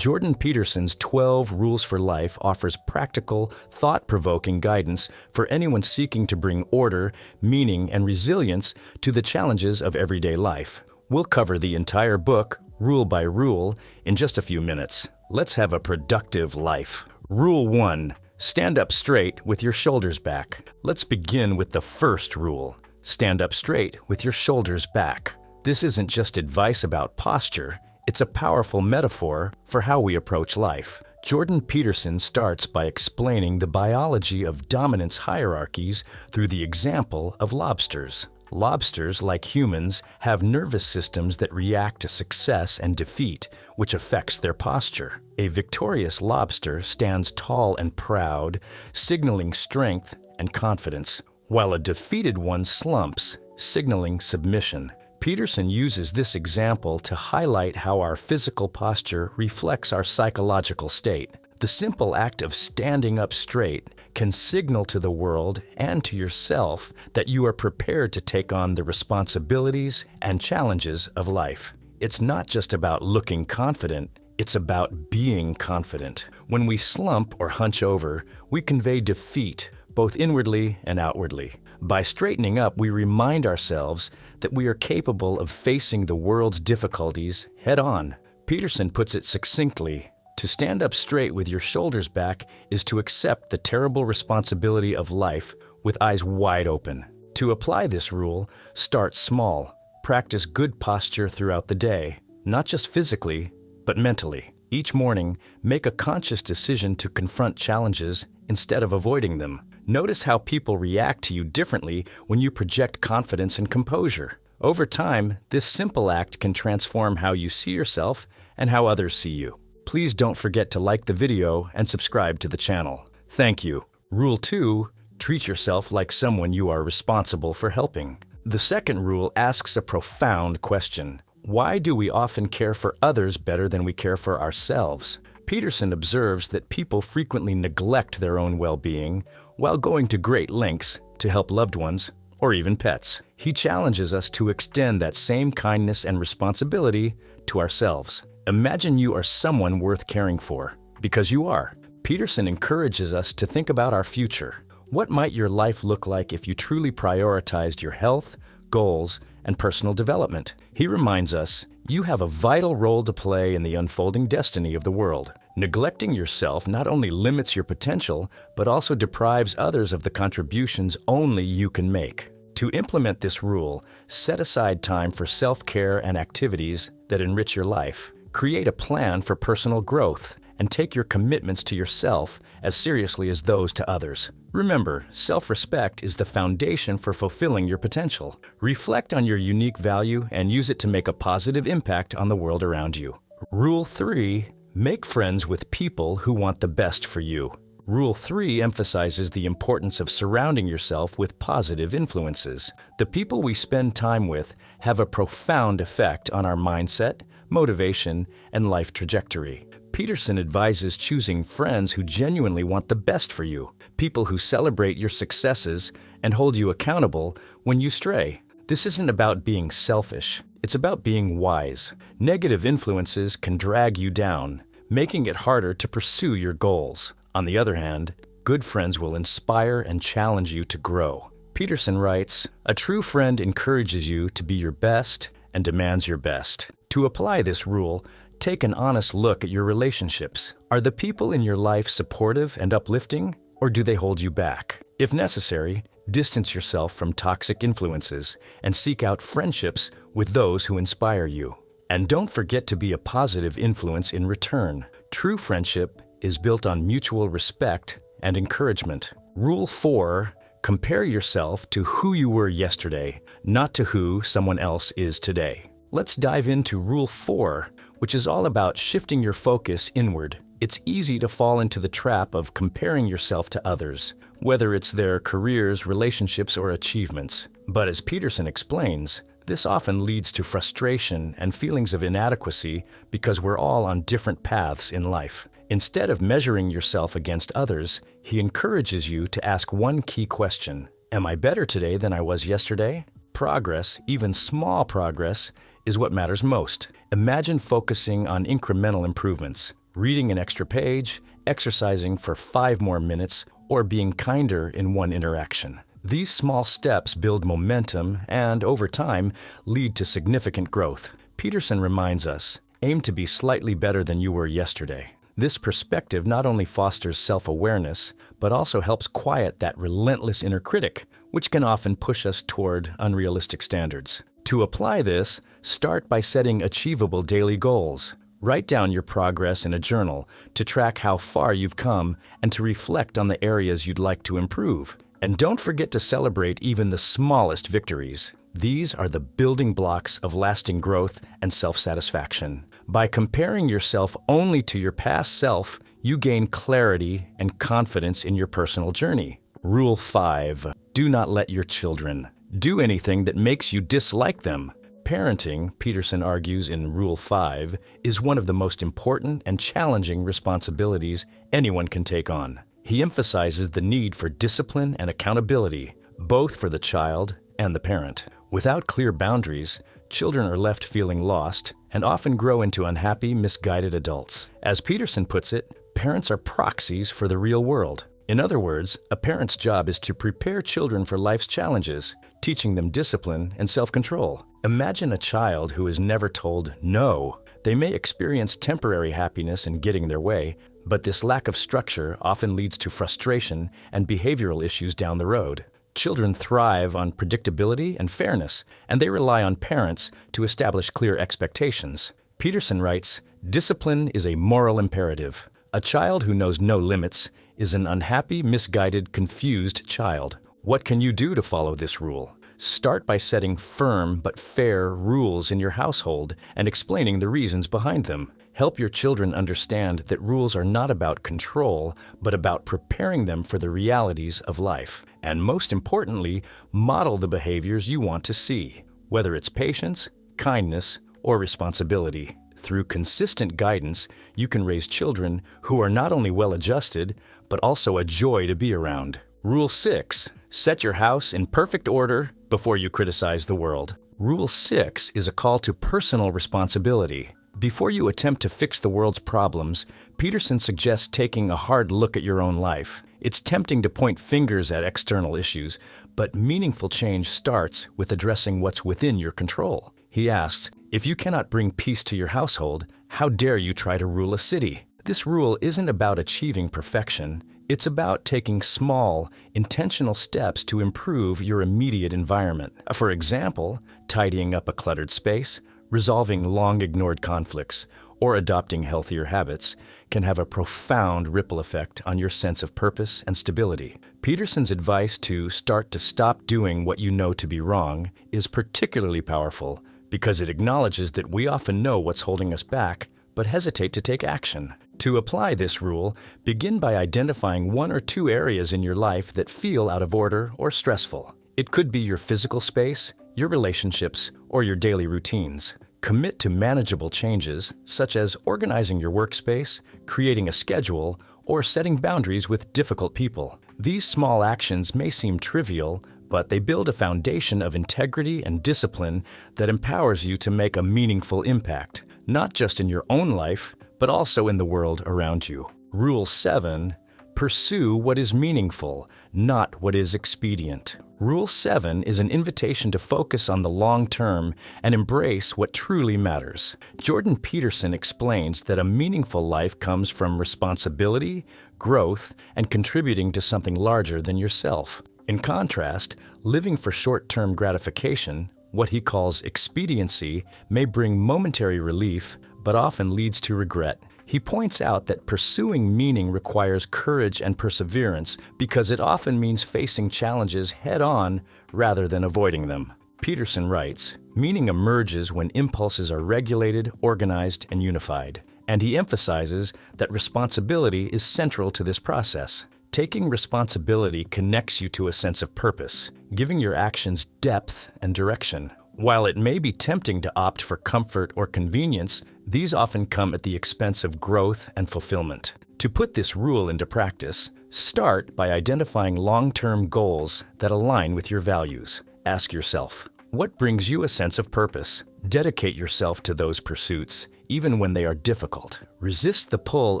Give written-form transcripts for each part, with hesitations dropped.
Jordan Peterson's 12 Rules for Life offers practical, thought-provoking guidance for anyone seeking to bring order, meaning, and resilience to the challenges of everyday life. We'll cover the entire book, rule by rule, in just a few minutes. Let's have a productive life. Rule 1. Stand up straight with your shoulders back. Let's begin with the first rule. Stand up straight with your shoulders back. This isn't just advice about posture. It's a powerful metaphor for how we approach life. Jordan Peterson starts by explaining the biology of dominance hierarchies through the example of lobsters. Lobsters, like humans, have nervous systems that react to success and defeat, which affects their posture. A victorious lobster stands tall and proud, signaling strength and confidence, while a defeated one slumps, signaling submission. Peterson uses this example to highlight how our physical posture reflects our psychological state. The simple act of standing up straight can signal to the world and to yourself that you are prepared to take on the responsibilities and challenges of life. It's not just about looking confident, it's about being confident. When we slump or hunch over, we convey defeat, both inwardly and outwardly. By straightening up, we remind ourselves that we are capable of facing the world's difficulties head-on. Peterson puts it succinctly: to stand up straight with your shoulders back is to accept the terrible responsibility of life with eyes wide open. To apply this rule, start small. Practice good posture throughout the day, not just physically, but mentally. Each morning, make a conscious decision to confront challenges instead of avoiding them. Notice how people react to you differently when you project confidence and composure. Over time, this simple act can transform how you see yourself and how others see you. Please don't forget to like the video and subscribe to the channel. Thank you. Rule 2. Treat yourself like someone you are responsible for helping. The second rule asks a profound question. Why do we often care for others better than we care for ourselves? Peterson observes that people frequently neglect their own well-being while going to great lengths to help loved ones or even pets. He challenges us to extend that same kindness and responsibility to ourselves. Imagine you are someone worth caring for, because you are. Peterson encourages us to think about our future. What might your life look like if you truly prioritized your health, goals, and personal development? He reminds us, you have a vital role to play in the unfolding destiny of the world. Neglecting yourself not only limits your potential, but also deprives others of the contributions only you can make. To implement this rule, set aside time for self-care and activities that enrich your life. Create a plan for personal growth, and take your commitments to yourself as seriously as those to others. Remember, self-respect is the foundation for fulfilling your potential. Reflect on your unique value and use it to make a positive impact on the world around you. Rule 3. Make friends with people who want the best for you. Rule 3 emphasizes the importance of surrounding yourself with positive influences. The people we spend time with have a profound effect on our mindset, motivation, and life trajectory. Peterson advises choosing friends who genuinely want the best for you, people who celebrate your successes and hold you accountable when you stray. This isn't about being selfish, it's about being wise. Negative influences can drag you down, making it harder to pursue your goals. On the other hand, good friends will inspire and challenge you to grow. Peterson writes, "A true friend encourages you to be your best and demands your best." To apply this rule, take an honest look at your relationships. Are the people in your life supportive and uplifting, or do they hold you back? If necessary, distance yourself from toxic influences and seek out friendships with those who inspire you. And don't forget to be a positive influence in return. True friendship is built on mutual respect and encouragement. Rule 4. Compare yourself to who you were yesterday, not to who someone else is today. Let's dive into Rule 4, which is all about shifting your focus inward. It's easy to fall into the trap of comparing yourself to others, whether it's their careers, relationships, or achievements. But as Peterson explains, this often leads to frustration and feelings of inadequacy because we're all on different paths in life. Instead of measuring yourself against others, he encourages you to ask one key question: am I better today than I was yesterday? Progress, even small progress, is what matters most. Imagine focusing on incremental improvements. reading an extra page, exercising for 5 more minutes, or being kinder in one interaction. These small steps build momentum and, over time, lead to significant growth. Peterson reminds us, aim to be slightly better than you were yesterday. This perspective not only fosters self-awareness, but also helps quiet that relentless inner critic, which can often push us toward unrealistic standards. To apply this, start by setting achievable daily goals. Write down your progress in a journal to track how far you've come and to reflect on the areas you'd like to improve. And don't forget to celebrate even the smallest victories. These are the building blocks of lasting growth and self-satisfaction. By comparing yourself only to your past self, you gain clarity and confidence in your personal journey. Rule 5. Do not let your children do anything that makes you dislike them. Parenting, Peterson argues in Rule 5, is one of the most important and challenging responsibilities anyone can take on. He emphasizes the need for discipline and accountability, both for the child and the parent. Without clear boundaries, children are left feeling lost and often grow into unhappy, misguided adults. As Peterson puts it, parents are proxies for the real world. In other words, a parent's job is to prepare children for life's challenges, teaching them discipline and self-control. Imagine a child who is never told no. They may experience temporary happiness in getting their way, but this lack of structure often leads to frustration and behavioral issues down the road. Children thrive on predictability and fairness, and they rely on parents to establish clear expectations. Peterson writes, "Discipline is a moral imperative. A child who knows no limits is an unhappy, misguided, confused child." What can you do to follow this rule? Start by setting firm but fair rules in your household and explaining the reasons behind them. Help your children understand that rules are not about control, but about preparing them for the realities of life. And most importantly, model the behaviors you want to see, whether it's patience, kindness, or responsibility. Through consistent guidance, you can raise children who are not only well-adjusted, but also a joy to be around. Rule 6. Set your house in perfect order before you criticize the world. Rule 6 is a call to personal responsibility. Before you attempt to fix the world's problems, Peterson suggests taking a hard look at your own life. It's tempting to point fingers at external issues, but meaningful change starts with addressing what's within your control. He asks, if you cannot bring peace to your household, how dare you try to rule a city? This rule isn't about achieving perfection. It's about taking small, intentional steps to improve your immediate environment. For example, tidying up a cluttered space, resolving long-ignored conflicts, or adopting healthier habits can have a profound ripple effect on your sense of purpose and stability. Peterson's advice to stop doing what you know to be wrong is particularly powerful because it acknowledges that we often know what's holding us back, but hesitate to take action. To apply this rule, begin by identifying 1 or 2 areas in your life that feel out of order or stressful. It could be your physical space, your relationships, or your daily routines. Commit to manageable changes, such as organizing your workspace, creating a schedule, or setting boundaries with difficult people. These small actions may seem trivial, but they build a foundation of integrity and discipline that empowers you to make a meaningful impact, not just in your own life, but also in the world around you. Rule 7. Pursue what is meaningful, not what is expedient. Rule 7 is an invitation to focus on the long term and embrace what truly matters. Jordan Peterson explains that a meaningful life comes from responsibility, growth, and contributing to something larger than yourself. In contrast, living for short-term gratification, what he calls expediency, may bring momentary relief, but often leads to regret. He points out that pursuing meaning requires courage and perseverance because it often means facing challenges head-on rather than avoiding them. Peterson writes, "Meaning emerges when impulses are regulated, organized, and unified." And he emphasizes that responsibility is central to this process. Taking responsibility connects you to a sense of purpose, giving your actions depth and direction. While it may be tempting to opt for comfort or convenience, these often come at the expense of growth and fulfillment. To put this rule into practice, start by identifying long-term goals that align with your values. Ask yourself, what brings you a sense of purpose? Dedicate yourself to those pursuits, even when they are difficult. Resist the pull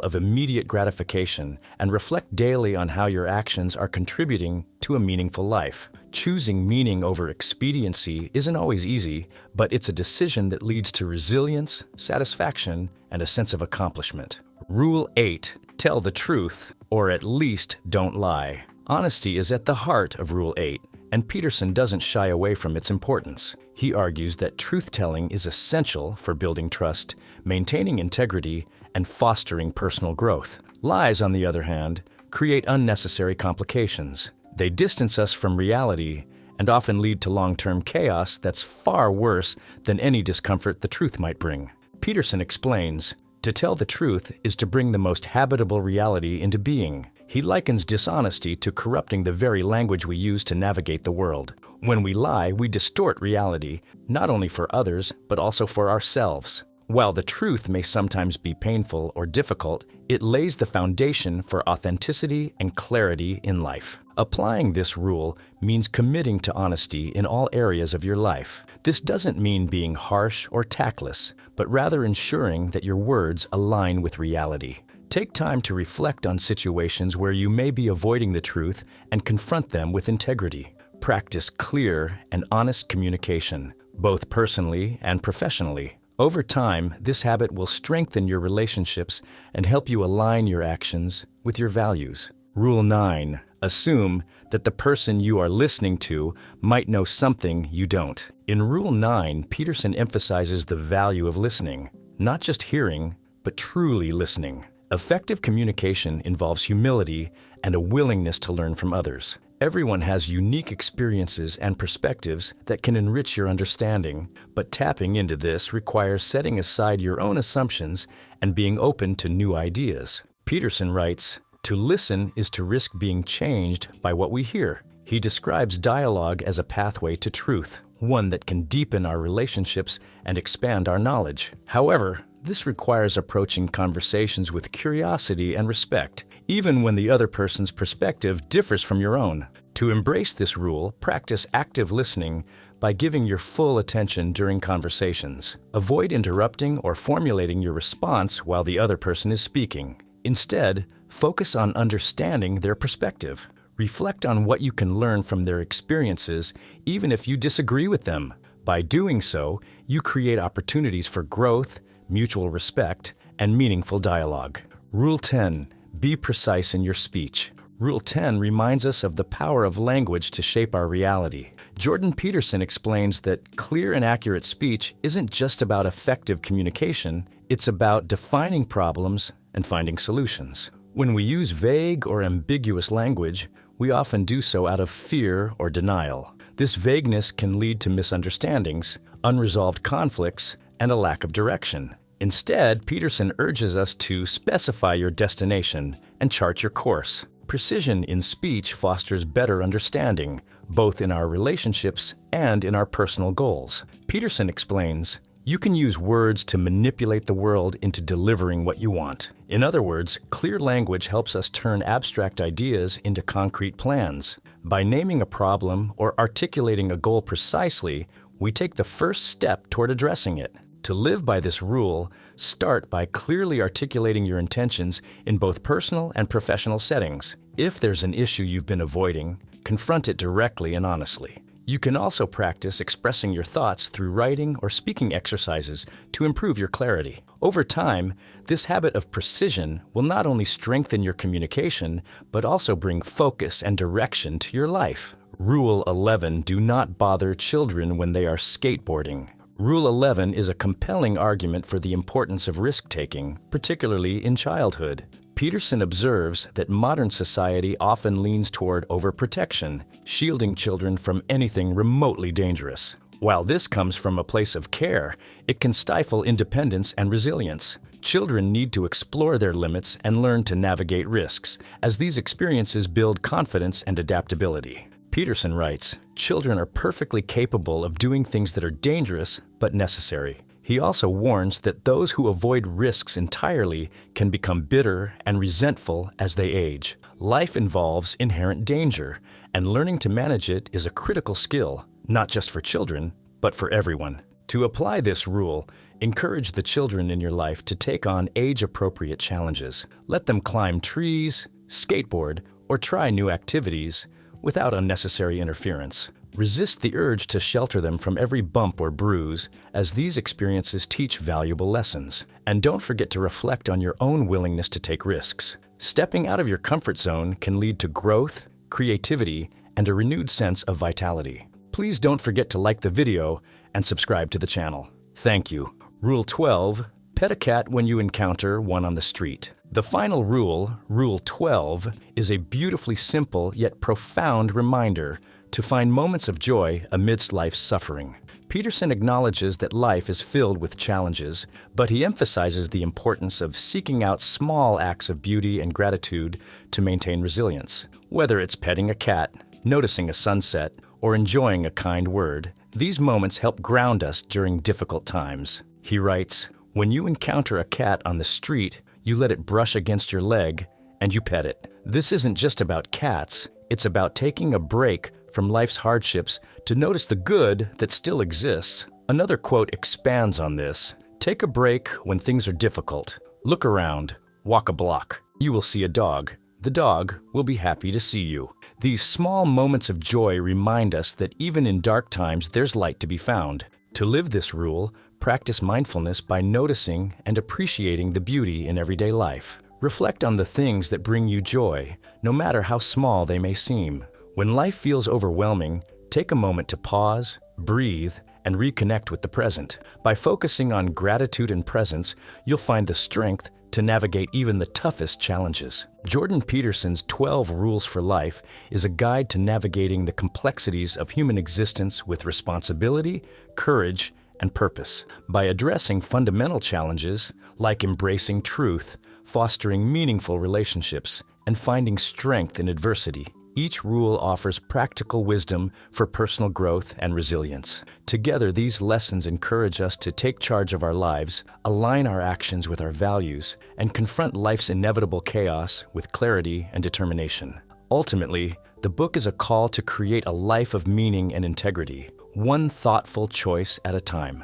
of immediate gratification and reflect daily on how your actions are contributing to a meaningful life. Choosing meaning over expediency isn't always easy, but it's a decision that leads to resilience, satisfaction, and a sense of accomplishment. Rule 8. Tell the truth, or at least don't lie. Honesty is at the heart of Rule 8, and Peterson doesn't shy away from its importance. He argues that truth-telling is essential for building trust, maintaining integrity, and fostering personal growth. Lies, on the other hand, create unnecessary complications. They distance us from reality and often lead to long-term chaos that's far worse than any discomfort the truth might bring. Peterson explains, to tell the truth is to bring the most habitable reality into being. He likens dishonesty to corrupting the very language we use to navigate the world. When we lie, we distort reality, not only for others, but also for ourselves. While the truth may sometimes be painful or difficult, it lays the foundation for authenticity and clarity in life. Applying this rule means committing to honesty in all areas of your life. This doesn't mean being harsh or tactless, but rather ensuring that your words align with reality. Take time to reflect on situations where you may be avoiding the truth and confront them with integrity. Practice clear and honest communication, both personally and professionally. Over time, this habit will strengthen your relationships and help you align your actions with your values. Rule 9. Assume that the person you are listening to might know something you don't. In Rule 9, Peterson emphasizes the value of listening, not just hearing, but truly listening. Effective communication involves humility and a willingness to learn from others. Everyone has unique experiences and perspectives that can enrich your understanding, but tapping into this requires setting aside your own assumptions and being open to new ideas. Peterson writes, "To listen is to risk being changed by what we hear." He describes dialogue as a pathway to truth, one that can deepen our relationships and expand our knowledge. However, this requires approaching conversations with curiosity and respect, even when the other person's perspective differs from your own. To embrace this rule, practice active listening by giving your full attention during conversations. Avoid interrupting or formulating your response while the other person is speaking. Instead, focus on understanding their perspective. Reflect on what you can learn from their experiences, even if you disagree with them. By doing so, you create opportunities for growth, mutual respect, and meaningful dialogue. Rule 10. Be precise in your speech. Rule 10 reminds us of the power of language to shape our reality. Jordan Peterson explains that clear and accurate speech isn't just about effective communication, it's about defining problems and finding solutions. When we use vague or ambiguous language, we often do so out of fear or denial. This vagueness can lead to misunderstandings, unresolved conflicts, and a lack of direction. Instead, Peterson urges us to specify your destination and chart your course. Precision in speech fosters better understanding, both in our relationships and in our personal goals. Peterson explains, you can use words to manipulate the world into delivering what you want. In other words, clear language helps us turn abstract ideas into concrete plans. By naming a problem or articulating a goal precisely, we take the first step toward addressing it. To live by this rule, start by clearly articulating your intentions in both personal and professional settings. If there's an issue you've been avoiding, confront it directly and honestly. You can also practice expressing your thoughts through writing or speaking exercises to improve your clarity. Over time, this habit of precision will not only strengthen your communication, but also bring focus and direction to your life. Rule 11. Do not bother children when they are skateboarding. Rule 11 is a compelling argument for the importance of risk-taking, particularly in childhood. Peterson observes that modern society often leans toward overprotection, shielding children from anything remotely dangerous. While this comes from a place of care, it can stifle independence and resilience. Children need to explore their limits and learn to navigate risks, as these experiences build confidence and adaptability. Peterson writes, children are perfectly capable of doing things that are dangerous but necessary. He also warns that those who avoid risks entirely can become bitter and resentful as they age. Life involves inherent danger, and learning to manage it is a critical skill, not just for children, but for everyone. To apply this rule, encourage the children in your life to take on age-appropriate challenges. Let them climb trees, skateboard, or try new activities without unnecessary interference. Resist the urge to shelter them from every bump or bruise, as these experiences teach valuable lessons. And don't forget to reflect on your own willingness to take risks. Stepping out of your comfort zone can lead to growth, creativity, and a renewed sense of vitality. Please don't forget to like the video and subscribe to the channel. Thank you. Rule 12. Pet a cat when you encounter one on the street. The final rule, Rule 12, is a beautifully simple yet profound reminder to find moments of joy amidst life's suffering. Peterson acknowledges that life is filled with challenges, but he emphasizes the importance of seeking out small acts of beauty and gratitude to maintain resilience. Whether it's petting a cat, noticing a sunset, or enjoying a kind word, these moments help ground us during difficult times. He writes, "When you encounter a cat on the street, you let it brush against your leg and you pet it." This isn't just about cats, it's about taking a break from life's hardships to notice the good that still exists. Another quote expands on this. Take a break when things are difficult. Look around, walk a block. You will see a dog. The dog will be happy to see you. These small moments of joy remind us that even in dark times, there's light to be found. To live this rule, practice mindfulness by noticing and appreciating the beauty in everyday life. Reflect on the things that bring you joy, no matter how small they may seem. When life feels overwhelming, take a moment to pause, breathe, and reconnect with the present. By focusing on gratitude and presence, you'll find the strength to navigate even the toughest challenges. Jordan Peterson's 12 Rules for Life is a guide to navigating the complexities of human existence with responsibility, courage, and purpose. By addressing fundamental challenges like embracing truth, fostering meaningful relationships, and finding strength in adversity, each rule offers practical wisdom for personal growth and resilience. Together, these lessons encourage us to take charge of our lives, align our actions with our values, and confront life's inevitable chaos with clarity and determination. Ultimately, the book is a call to create a life of meaning and integrity, one thoughtful choice at a time.